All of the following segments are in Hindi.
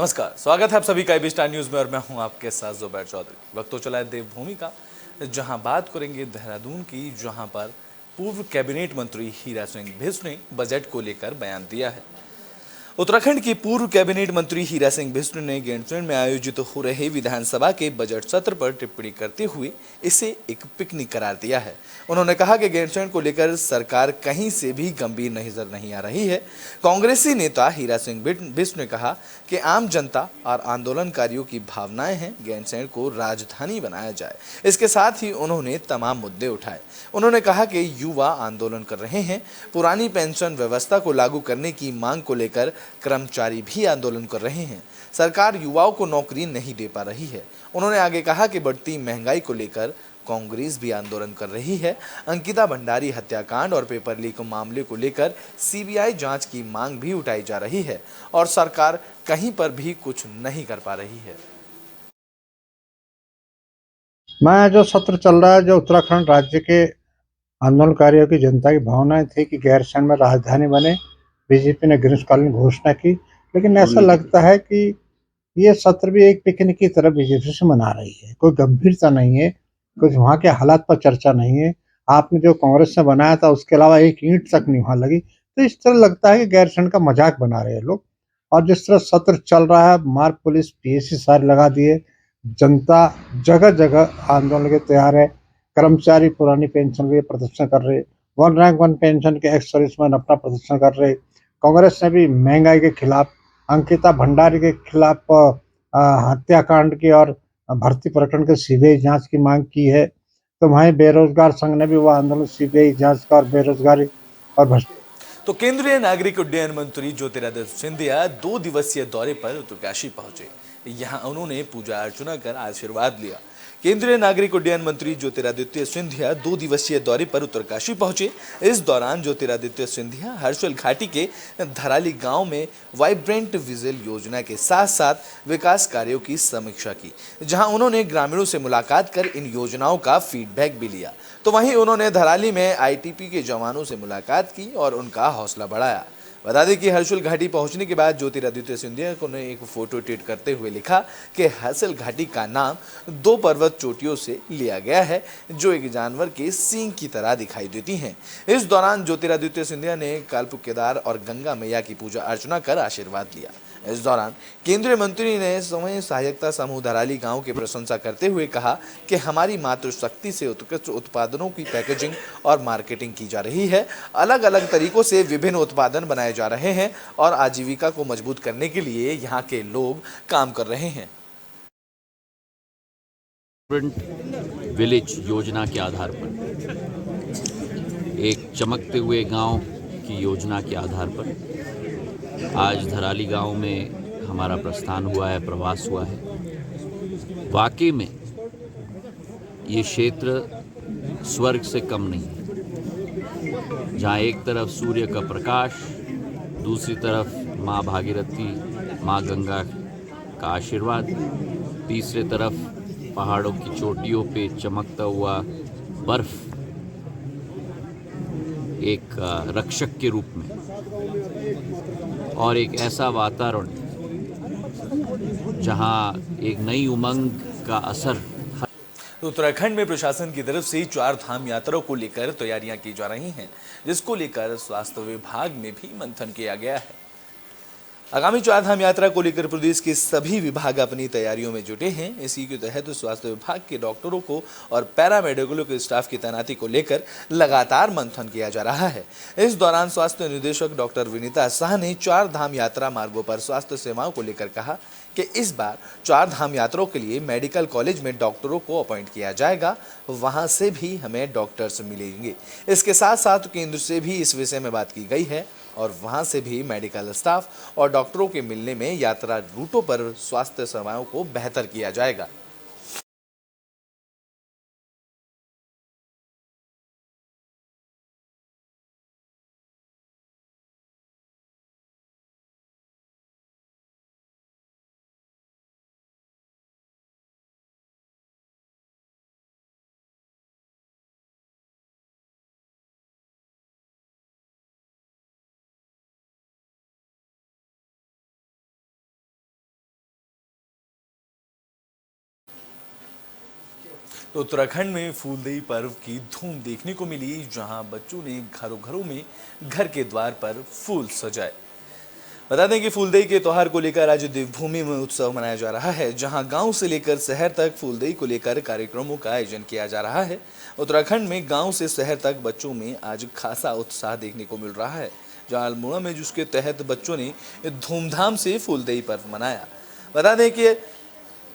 नमस्कार, स्वागत है आप सभी का एबी स्टार न्यूज में और मैं हूं आपके साथ जुबैर चौधरी। वक्त तो चला है देवभूमि का, जहां बात करेंगे देहरादून की, जहां पर पूर्व कैबिनेट मंत्री हीरा सिंह बिष्ट ने बजट को लेकर बयान दिया है। उत्तराखंड के पूर्व कैबिनेट मंत्री हीरा सिंह बिष्ट ने गैरसैंण में आयोजित हो रहे विधानसभा के बजट सत्र पर टिप्पणी करते हुए इसे एक पिकनिक करार दिया है। उन्होंने कहा कि गैरसैंण को लेकर सरकार कहीं से भी गंभीर नजर नहीं आ रही है। कांग्रेसी नेता हीरा सिंह बिष्ट ने कहा कि आम जनता और आंदोलनकारियों की भावनाएं हैं, गैरसैंण को राजधानी बनाया जाए। इसके साथ ही उन्होंने तमाम मुद्दे उठाए। उन्होंने कहा कि युवा आंदोलन कर रहे हैं, पुरानी पेंशन व्यवस्था को लागू करने की मांग को लेकर कर्मचारी भी आंदोलन कर रहे हैं। सरकार युवाओं को नौकरी नहीं दे पा रही है। उन्होंने आगे कहा कि बढ़ती महंगाई को लेकर कांग्रेस भी आंदोलन कर रही है। अंकिता भंडारी हत्याकांड और पेपर लीक मामले को लेकर सीबीआई जांच की मांग भी उठाई जा रही है और सरकार कहीं पर भी कुछ नहीं कर पा रही है। मैं जो सत्र चल रहा है, जो उत्तराखंड राज्य के आंदोलनकारियों की जनता की भावनाएं थी कि गैरसैंण में राजधानी बने, बीजेपी ने ग्रीष्मकालीन घोषणा की, लेकिन ऐसा लगता है कि ये सत्र भी एक पिकनिक की तरह बीजेपी से मना रही है। कोई गंभीरता नहीं है, कुछ वहाँ के हालात पर चर्चा नहीं है। आपने जो कांग्रेस ने बनाया था उसके अलावा एक ईंट तक नहीं वहाँ लगी। तो इस तरह लगता है कि गैरसैंण का मजाक बना रहे हैं लोग। और जिस तरह सत्र चल रहा है, मार पुलिस पीएसी सारे लगा दिए, जनता जगह जगह आंदोलन के तैयार है। कर्मचारी पुरानी पेंशन के लिए प्रदर्शन कर रहे, वन रैंक वन पेंशन के एक्स सर्विसमैन अपना प्रदर्शन कर रहे। कांग्रेस ने भी महंगाई के खिलाफ, अंकिता भंडारी के खिलाफ हत्याकांड की और भर्ती प्रकरण के सीबीआई जांच की मांग की है। तो वहीं बेरोजगार संघ ने भी वो आंदोलन सीबीआई जांच का और बेरोजगारी और तो केंद्रीय नागरिक उड्डयन मंत्री ज्योतिरादित्य सिंधिया 2 दिवसीय दौरे पर उत्तरकाशी पहुंचे। यहां उन्होंने पूजा अर्चना कर आशीर्वाद लिया। केंद्रीय नागरिक उड्डयन मंत्री ज्योतिरादित्य सिंधिया 2 दिवसीय दौरे पर उत्तरकाशी पहुंचे। इस दौरान ज्योतिरादित्य सिंधिया हर्षल घाटी के धराली गांव में वाइब्रेंट विजिल योजना के साथ साथ विकास कार्यों की समीक्षा की, जहां उन्होंने ग्रामीणों से मुलाकात कर इन योजनाओं का फीडबैक भी लिया। तो वहीं उन्होंने धराली में आईटीपी के जवानों से मुलाकात की और उनका हौसला बढ़ाया। बता दें कि हर्षुल घाटी पहुंचने के बाद ज्योतिरादित्य सिंधिया को ने एक फोटो ट्वीट करते हुए लिखा कि हर्षुल घाटी का नाम 2 पर्वत चोटियों से लिया गया है, जो एक जानवर के सींग की तरह दिखाई देती हैं। इस दौरान ज्योतिरादित्य सिंधिया ने कालपु केदार और गंगा मैया की पूजा अर्चना कर आशीर्वाद लिया। इस दौरान केंद्रीय मंत्री ने स्वयं सहायता समूह धराली गांव की प्रशंसा करते हुए कहा कि हमारी मातृशक्ति से उत्कृष्ट उत्पादनों की पैकेजिंग और मार्केटिंग की जा रही है। अलग अलग तरीकों से विभिन्न उत्पादन बनाए जा रहे हैं और आजीविका को मजबूत करने के लिए यहाँ के लोग काम कर रहे हैं। विलेज योजना के आधार पर, एक चमकते हुए गांव की योजना के आधार पर आज धराली गांव में हमारा प्रस्थान हुआ है, प्रवास हुआ है। वाकई में ये क्षेत्र स्वर्ग से कम नहीं है, जहाँ एक तरफ सूर्य का प्रकाश, दूसरी तरफ माँ भागीरथी, माँ गंगा का आशीर्वाद, तीसरे तरफ पहाड़ों की चोटियों पे चमकता हुआ बर्फ एक रक्षक के रूप में, और एक ऐसा वातावरण जहां एक नई उमंग का असर। तो उत्तराखंड में प्रशासन की तरफ से 4 धाम यात्रा को लेकर तैयारियां की जा रही हैं, जिसको लेकर स्वास्थ्य विभाग में भी मंथन किया गया है। आगामी 4 धाम यात्रा को लेकर प्रदेश के सभी विभाग अपनी तैयारियों में जुटे हैं। इसी के तहत स्वास्थ्य विभाग के डॉक्टरों को और पैरामेडिकलों के स्टाफ की तैनाती को लेकर लगातार मंथन किया जा रहा है। इस दौरान स्वास्थ्य निदेशक डॉक्टर विनीता शाह ने 4 धाम यात्रा मार्गों पर स्वास्थ्य सेवाओं को लेकर कहा कि इस बार 4 धाम यात्राओं के लिए मेडिकल कॉलेज में डॉक्टरों को अपॉइंट किया जाएगा, वहां से भी हमें डॉक्टर्स मिलेंगे। इसके साथ साथ केंद्र से भी इस विषय में बात की गई है और वहां से भी मेडिकल स्टाफ और डॉक्टरों के मिलने में यात्रा रूटों पर स्वास्थ्य सेवाओं को बेहतर किया जाएगा। तो उत्तराखंड में फूलदेई पर्व की धूम देखने को मिली, जहां बच्चों ने घरों घरों में घर के द्वार पर फूल सजाए। बता दें कि फूलदेई के त्योहार को लेकर आज देवभूमि में उत्सव मनाया जा रहा है, जहां गांव से लेकर शहर तक फूलदेई को लेकर कार्यक्रमों का आयोजन किया जा रहा है। उत्तराखंड में गांव से शहर तक बच्चों में आज खासा उत्साह देखने को मिल रहा है, जहां अल्मोड़ा में जिसके तहत बच्चों ने धूमधाम से फूलदेई पर्व मनाया। बता दें कि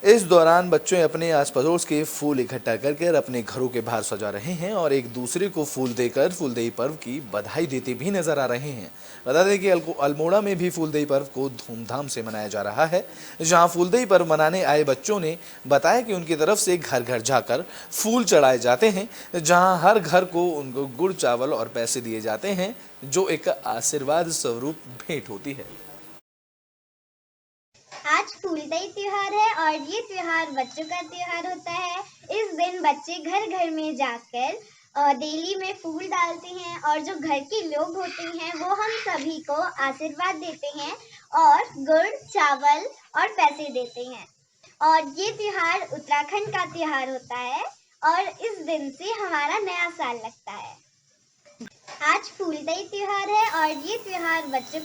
इस दौरान बच्चे अपने आस पड़ोस के फूल इकट्ठा कर अपने घरों के बाहर सजा रहे हैं और एक दूसरे को फूल देकर फूलदेई पर्व की बधाई देते भी नजर आ रहे हैं। बता दें कि अल्मोड़ा में भी फूलदेई पर्व को धूमधाम से मनाया जा रहा है, जहां फूलदेई पर्व मनाने आए बच्चों ने बताया कि उनकी तरफ से घर घर जाकर फूल चढ़ाए जाते हैं, जहां हर घर को उनको गुड़ चावल और पैसे दिए जाते हैं, जो एक आशीर्वाद स्वरूप भेंट होती है। आज फूलदेई त्योहार है और ये त्योहार बच्चों का त्योहार होता है। इस दिन बच्चे घर घर में जाकर डेली में फूल डालते हैं और जो घर के लोग होते हैं वो हम सभी को आशीर्वाद देते हैं और गुड़ चावल और पैसे देते हैं। और ये त्योहार उत्तराखंड का त्योहार होता है और इस दिन से हमारा नया साल लगता है। आज फूलदेई त्योहार है और ये त्योहार बच्चों।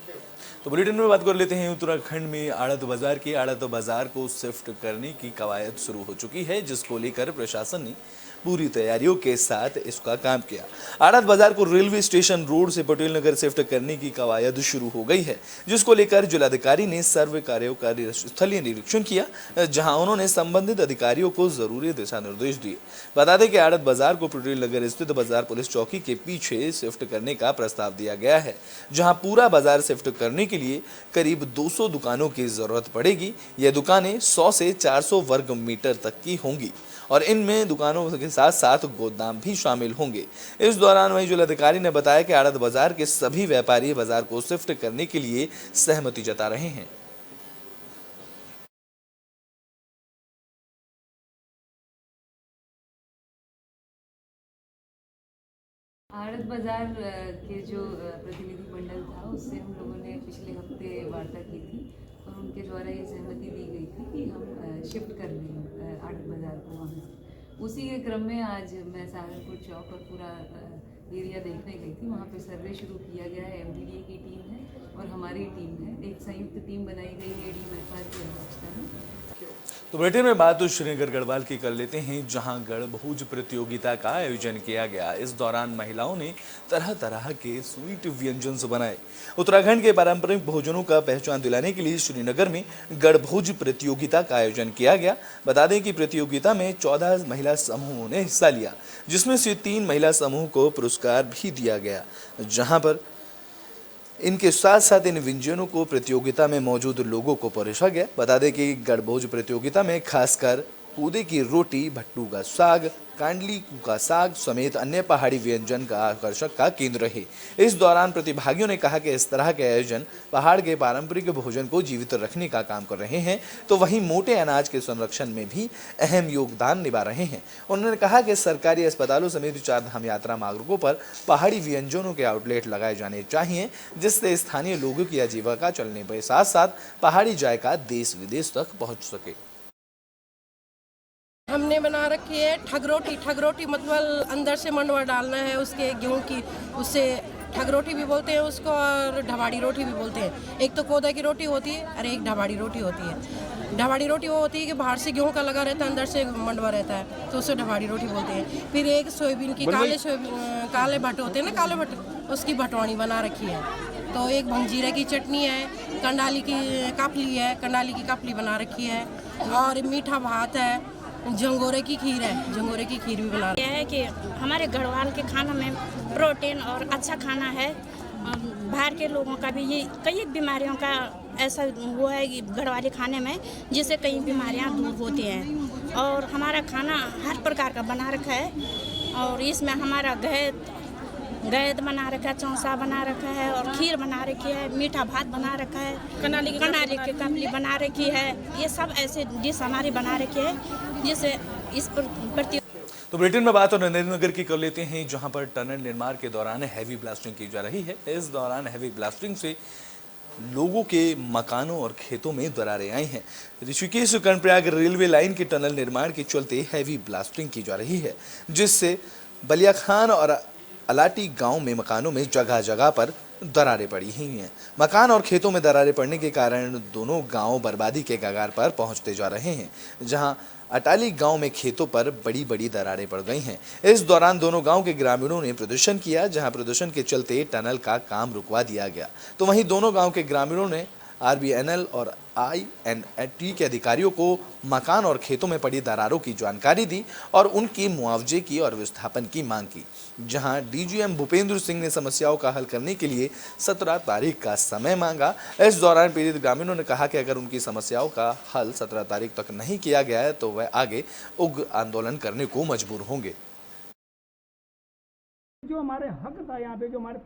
तो बुलेटिन में बात कर लेते हैं उत्तराखंड में आड़त बाजार की। आड़त बाजार को शिफ्ट करने की कवायद शुरू हो चुकी है, जिसको लेकर प्रशासन ने पूरी तैयारियों के साथ इसका काम किया। आड़त बाजार को रेलवे स्टेशन रोड से पटेल नगर शिफ्ट करने की कवायद शुरू हो गई है, जिसको लेकर जिलाधिकारी ने सर्वे कार्यों का स्थलीय निरीक्षण किया, जहां उन्होंने संबंधित अधिकारियों को जरूरी दिशा निर्देश दिए। बता दें कि आड़त बाजार को पटेल नगर स्थित बाजार पुलिस चौकी के पीछे शिफ्ट करने का प्रस्ताव दिया गया है, जहां पूरा बाजार शिफ्ट करने के लिए करीब 200 दुकानों की जरूरत पड़ेगी। ये दुकानें 100 से 400 वर्ग मीटर तक की होंगी और इनमें दुकानों के साथ साथ गोदाम भी शामिल होंगे। इस दौरान वहीं जिलाधिकारी ने बताया कि आड़त बाजार के सभी व्यापारी बाजार को शिफ्ट करने के लिए सहमति जता रहे हैं। आड़त बाजार के जो प्रतिनिधि मंडल था उससे हम लोगों ने पिछले हफ्ते वार्ता की थी और उनके द्वारा ये सहमति दी गई थी कि हम शिफ्ट कर लें आड़त बाजार को वहाँ से। उसी के क्रम में आज मैं सहारनपुर चौक और पूरा एरिया देखने गई थी। वहाँ पे सर्वे शुरू किया गया है। MDDA की टीम है और हमारी टीम है, एक संयुक्त टीम बनाई गई है ADMFR की अध्यक्षता में। तो बुलेटिन में बात तो श्रीनगर गढ़वाल की कर लेते हैं, जहां गढ़भोज प्रतियोगिता का आयोजन किया गया। इस दौरान महिलाओं ने तरह तरह के स्वीट व्यंजन बनाए। उत्तराखंड के पारंपरिक भोजनों का पहचान दिलाने के लिए श्रीनगर में गढ़भोज प्रतियोगिता का आयोजन किया गया। बता दें कि प्रतियोगिता में 14 महिला समूहों ने हिस्सा लिया, जिसमें से 3 महिला समूह को पुरस्कार भी दिया गया, जहां पर इनके साथ साथ इन व्यंजनों को प्रतियोगिता में मौजूद लोगों को परोसा गया। बता दें कि गढ़भोज प्रतियोगिता में खासकर कूदे की रोटी, भट्टू का साग, कांडली का साग समेत अन्य पहाड़ी व्यंजन का आकर्षक का केंद्र है। इस दौरान प्रतिभागियों ने कहा कि इस तरह के आयोजन पहाड़ के पारंपरिक भोजन को जीवित रखने का काम कर रहे हैं, तो वहीं मोटे अनाज के संरक्षण में भी अहम योगदान निभा रहे हैं। उन्होंने कहा कि सरकारी अस्पतालों समेत 4 धाम यात्रा मार्गों पर पहाड़ी व्यंजनों के आउटलेट लगाए जाने चाहिए, जिससे स्थानीय लोगों की आजीविका चलने के साथ साथ पहाड़ी जायका देश विदेश तक पहुँच सके। हमने बना रखी है ठगरोटी मतलब अंदर से मंडवा डालना है उसके गेहूं की, उससे ठगरोटी भी बोलते हैं उसको और ढबाड़ी रोटी भी बोलते हैं। एक तो कोदा की रोटी होती है और एक ढबाड़ी रोटी होती है। ढबाड़ी रोटी वो होती है कि बाहर से गेहूं का लगा रहता है, अंदर से मंडवा रहता है, तो उसे ढबाड़ी रोटी बोलते हैं। फिर एक सोयाबीन की काले भट्ट होते हैं ना, काले भट्ट, उसकी भटवानी बना रखी है। तो एक भंजीरा की चटनी है, कंडाली की कापली बना रखी है और मीठा भात है, जंगोरे की खीर है, जंगोरे की खीर भी बना यह है कि हमारे गढ़वाल के खाना में प्रोटीन और अच्छा खाना है। बाहर के लोगों का भी ये कई बीमारियों का ऐसा वो है कि गढ़वाली खाने में, जिससे कई बीमारियां दूर होती हैं। और हमारा खाना हर प्रकार का बना रखा है और इसमें हमारा गैद बना रखा है, चौंसा बना रखा है और खीर बना रखी है, मीठा भात बना रखा है, कनाली की कापली बना रखी है। ये सब ऐसे डिश हमारी बना रखी है, जिससे इस प्रति। तो बुलेटिन में बात और नरेंद्रनगर की कर लेते हैं, जहां पर टनल निर्माण के दौरान हैवी ब्लास्टिंग की जा रही है। इस दौरान हैवी ब्लास्टिंग से लोगों के मकानों और खेतों में दरारें आई हैं। ऋषिकेश कर्णप्रयाग रेलवे लाइन के टनल निर्माण के चलते हैवी ब्लास्टिंग की जा रही है, जिससे बलियाखान और अलाटी गांव में मकानों में जगह जगह पर दरारें पड़ी हुई हैं। मकान और खेतों में दरारें पड़ने के कारण दोनों गांव बर्बादी के कगार पर पहुंचते जा रहे हैं। जहां अटाली गांव में खेतों पर बड़ी बड़ी दरारें पड़ गई हैं। इस दौरान दोनों गांव के ग्रामीणों ने प्रदर्शन किया, जहां प्रदर्शन के चलते टनल का काम रुकवा दिया गया। तो वहीं दोनों गांव के ग्रामीणों ने आरबीएनएल और आईएनएटी के अधिकारियों को मकान और खेतों में पड़ी दरारों की जानकारी दी और उनकी मुआवजे की और विस्थापन की मांग की। जहां डीजीएम भूपेंद्र सिंह ने समस्याओं का हल करने के लिए 17 तारीख का समय मांगा। इस दौरान पीड़ित ग्रामीणों ने कहा कि अगर उनकी समस्याओं का हल 17 तारीख तक नहीं किया गया है तो वह आगे उग्र आंदोलन करने को मजबूर होंगे। जो हमारे हक था यहाँ पे, जो हमारे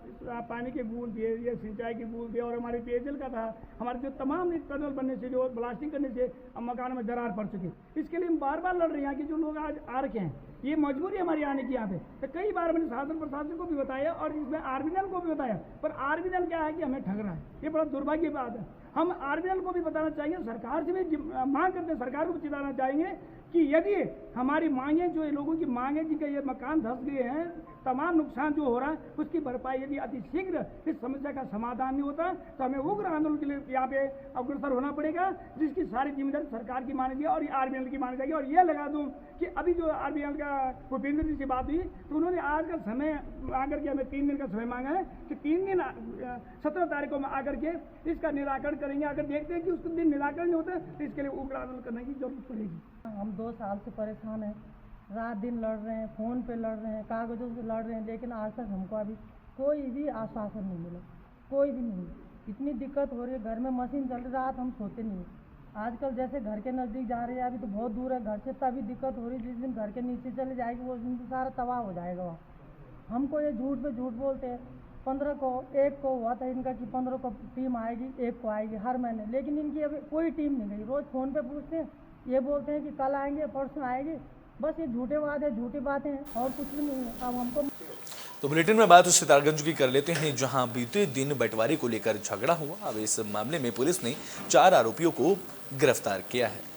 पानी के बूंद दिए, ये सिंचाई की बूंद दिए और हमारे पेयजल का था, हमारे जो तमाम टनल बनने से, जो ब्लास्टिंग करने से मकानों में दरार पड़ चुकी, इसके लिए हम बार बार लड़ रहे हैं। कि जो लोग आज आ रखे हैं, ये मजबूरी हमारी आने की यहाँ पे। तो कई बार मैंने शासन प्रशासन को भी बताया और इसमें आरबीएनएल को भी बताया, पर आरबीएनएल क्या है कि हमें ठग रहा है। ये बड़ा दुर्भाग्य की बात है। हम आरबीएनएल को भी बताना चाहेंगे, सरकार से भी मांग करते हैं, सरकार को भी चिताना चाहेंगे कि यदि हमारी मांगे, जो लोगों की मांगे जिनके ये मकान धंस गए हैं, तमाम नुकसान जो हो रहा है उसकी भरपाई यदि अतिशीघ्र इस समस्या का समाधान नहीं होता तो हमें उग्र आंदोलन के लिए यहाँ पे अग्रसर होना पड़ेगा, जिसकी सारी जिम्मेदारी सरकार की मानी जाएगी और आरबीएनएल की मानी जाएगी। और ये लगा दूं कि अभी जो आरबीएनएल का भूपेंद्र जी से बात हुई तो उन्होंने आज का समय आकर के हमें 3 दिन का समय मांगा है कि 3 दिन 17 तारीख को आकर के इसका निराकरण करेंगे। अगर देखते हैं कि उस दिन निराकरण नहीं होता तो इसके लिए उग्र आंदोलन करने की जरूरत पड़ेगी। हम 2 साल से परेशान हैं, रात दिन लड़ रहे हैं, फ़ोन पे लड़ रहे हैं, कागज़ों से लड़ रहे हैं, लेकिन आज तक हमको अभी कोई भी आश्वासन नहीं मिला, कोई भी नहीं। इतनी दिक्कत हो रही है, घर में मशीन चल रही, रात हम सोते नहीं। आजकल जैसे घर के नज़दीक जा रहे हैं, अभी तो बहुत दूर है घर से, तभी दिक्कत हो रही। जिस दिन घर के नीचे चले जाएगी वो दिन तो सारा तबाह हो जाएगा वहाँ। हमको ये झूठ पे झूठ बोलते हैं। 15 को 1 को हुआ था इनका कि 15 को टीम आएगी, 1 को आएगी हर महीने, लेकिन इनकी अभी कोई टीम नहीं गई। रोज़ फ़ोन पे पूछते हैं, ये बोलते हैं कि कल आएंगे, परसों आएंगे, बस ये झूठे वादे, झूठी बातें हैं और कुछ भी नहीं है। अब हमको तो बुलेटिन में बात उस सितारगंज की कर लेते हैं, जहां बीते दिन बंटवारे को लेकर झगड़ा हुआ। अब इस मामले में पुलिस ने 4 आरोपियों को गिरफ्तार किया है।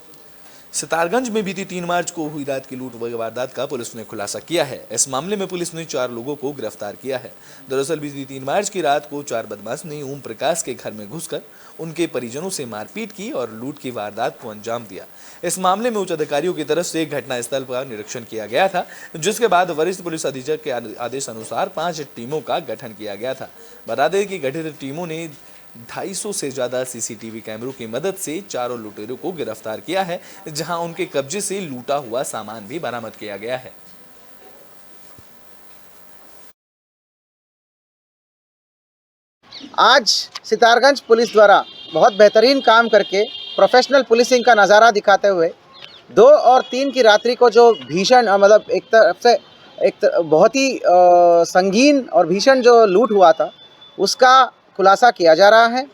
सितारगंज में बीती 3 मार्च को हुई रात की लूट वारदात का पुलिस ने खुलासा किया है। इस मामले में पुलिस ने 4 लोगों को गिरफ्तार किया है। दरअसल बीती 3 मार्च की रात को 4 बदमाश ने ओम प्रकाश के घर में घुसकर उनके परिजनों से मारपीट की और लूट की वारदात को अंजाम दिया। इस मामले में उच्च अधिकारियों की तरफ से घटनास्थल पर निरीक्षण किया गया था, जिसके बाद वरिष्ठ पुलिस अधीक्षक के आदेश अनुसार 5 टीमों का गठन किया गया था। बता दें कि गठित टीमों ने 250 से ज्यादा सीसीटीवी कैमरों की मदद से चारों लुटेरों को गिरफ्तार किया है, जहां उनके कब्जे से लूटा हुआ सामान भी बरामद किया गया है। आज सितारगंज पुलिस द्वारा बहुत बेहतरीन काम करके प्रोफेशनल पुलिसिंग का नज़ारा दिखाते हुए 2 और 3 की रात्रि को जो भीषण मतलब एक तरफ से बहुत ही संगीन और भीषण जो लूट हुआ था उसका खुलासा किया जा रहा है।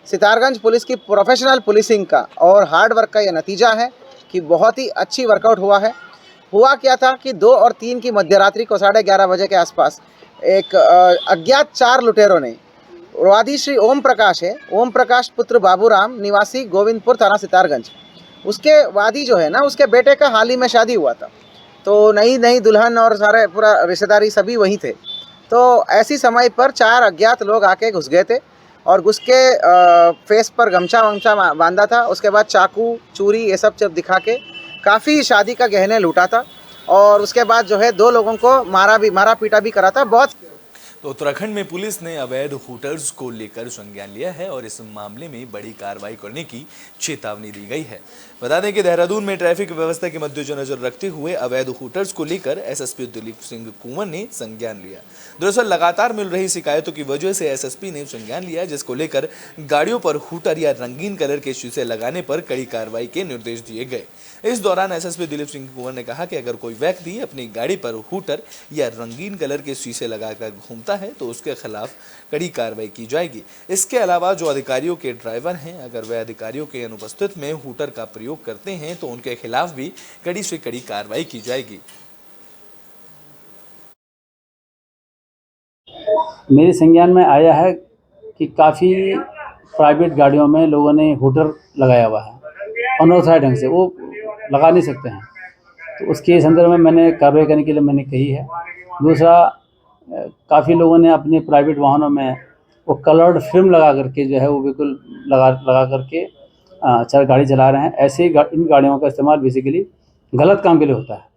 सितारगंज पुलिस की प्रोफेशनल पुलिसिंग का और हार्ड वर्क का यह नतीजा है कि बहुत ही अच्छी वर्कआउट हुआ है। हुआ क्या था कि 2 और 3 की मध्यरात्रि को 11:30 बजे के आसपास एक अज्ञात 4 लुटेरों ने, वादी श्री ओम प्रकाश है, ओम प्रकाश पुत्र बाबूराम निवासी गोविंदपुर थाना सितारगंज, उसके वादी जो है ना, उसके बेटे का हाल ही में शादी हुआ था, तो नई दुल्हन और सारे पूरा रिश्तेदारी सभी वहीं थे। तो ऐसी समय पर 4 अज्ञात लोग आके घुस गए थे और घुस के फेस पर गमछा वमछा बांधा था। उसके बाद चाकू चूरी ये सब दिखा के काफ़ी शादी का गहने लूटा था और उसके बाद जो है 2 लोगों को मारा पीटा भी करा था। बहुत तो उत्तराखंड में पुलिस ने अवैध होटल्स को लेकर संज्ञान लिया है और इस मामले में बड़ी कार्रवाई करने की चेतावनी दी गई है। बता दें कि देहरादून में ट्रैफिक व्यवस्था के मद्देनजर रखते हुए अवैध होटल्स को लेकर एसएसपी दिलीप सिंह कुंवर ने संज्ञान लिया। दरअसल लगातार मिल रही शिकायतों की वजह से एसएसपी ने संज्ञान लिया, जिसको लेकर गाड़ियों पर हूटर या रंगीन कलर के शीशे लगाने पर कड़ी कार्रवाई के निर्देश दिए गए। इस दौरान एसएसपी दिलीप सिंह कुंवर ने कहा कि अगर कोई व्यक्ति अपनी गाड़ी पर हूटर या रंगीन कलर के शीशे लगाकर घूमता है तो उसके खिलाफ कड़ी कार्रवाई की जाएगी। इसके अलावा जो अधिकारियों के ड्राइवर हैं, अगर वे अधिकारियों के अनुपस्थित में हूटर का प्रयोग करते हैं तो उनके खिलाफ भी कड़ी से कड़ी कार्रवाई की जाएगी। मेरे संज्ञान में आया है कि काफ़ी प्राइवेट गाड़ियों में लोगों ने हूटर लगाया हुआ है अनऑथराइज्ड ढंग से, वो लगा नहीं सकते हैं। तो उसके संदर्भ में मैंने कार्रवाई करने के लिए मैंने कही है। दूसरा, काफ़ी लोगों ने अपने प्राइवेट वाहनों में वो कलर्ड फिल्म लगा करके जो है वो बिल्कुल लगा करके गाड़ी चला रहे हैं। ऐसे ही इन गाड़ियों का इस्तेमाल बेसिकली गलत काम के लिए होता है।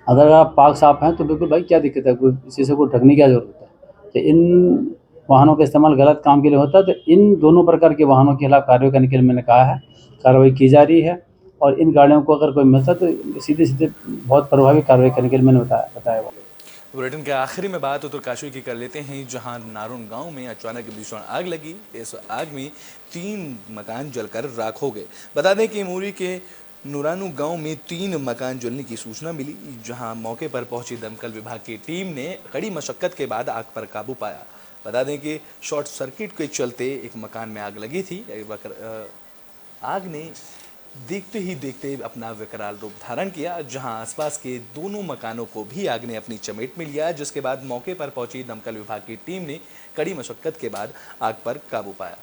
अगर आप पाक साफ हैं तो बिल्कुल भाई क्या दिक्कत है, कोई इसी से कोई ढकने की क्या ज़रूरत है। तो इन वाहनों का इस्तेमाल गलत काम के लिए होता है। तो इन दोनों प्रकार के वाहनों के खिलाफ कार्रवाई करने के लिए मैंने कहा है, कार्रवाई की जा रही है। और इन गाड़ियों को अगर कोई मिलता तो सीधे बहुत प्रभावी कार्रवाई करने के लिए मैंने बताया। बुलेटिन के आखिरी में बात उत्तरकाशी की कर लेते हैं, जहां नारून गांव में अचानक भीषण आग लगी। इस आग में 3 मकान जलकर राख हो गए। बता दें कि मूरी के नूरानू गांव में 3 मकान जलने की सूचना मिली, जहां मौके पर पहुंची दमकल विभाग की टीम ने कड़ी मशक्कत के बाद आग पर काबू पाया। बता दें कि शॉर्ट सर्किट के चलते एक मकान में आग लगी थी। आग ने देखते ही देखते अपना विकराल रूप धारण किया, जहां आसपास के दोनों मकानों को भी आग ने अपनी चपेट में लिया, जिसके बाद मौके पर पहुंची दमकल विभाग की टीम ने कड़ी मशक्कत के बाद आग पर काबू पाया।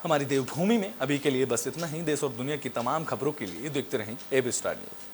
हमारी देवभूमि में अभी के लिए बस इतना ही। देश और दुनिया की तमाम खबरों के लिए देखते रहें एबी स्टार न्यूज।